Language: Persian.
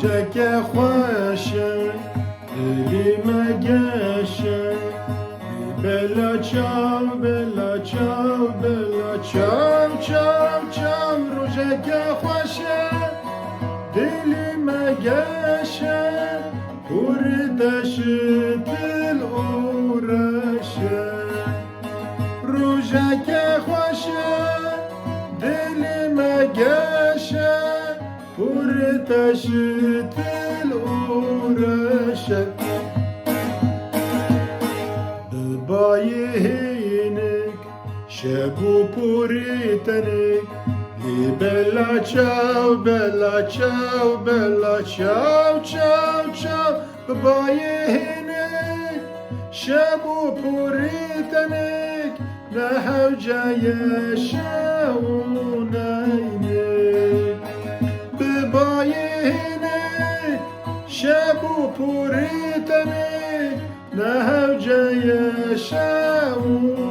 روجك خوشه دلی مگشه بلا چاو بلا چاو بلا چاو چاو چاو روجك خوشه دلی مگشه پوردش دل اورشه روجك خوشه دلی مگشه پوردش دل اورشه ببایهینک شبو پوریتنک لی بلا چاو بلا چاو بلا چاو چاو چاو ببایهینک شبو پوریتنک نهو جای شونینک ببایهینک شبو پوریتنک نهو جای شونینک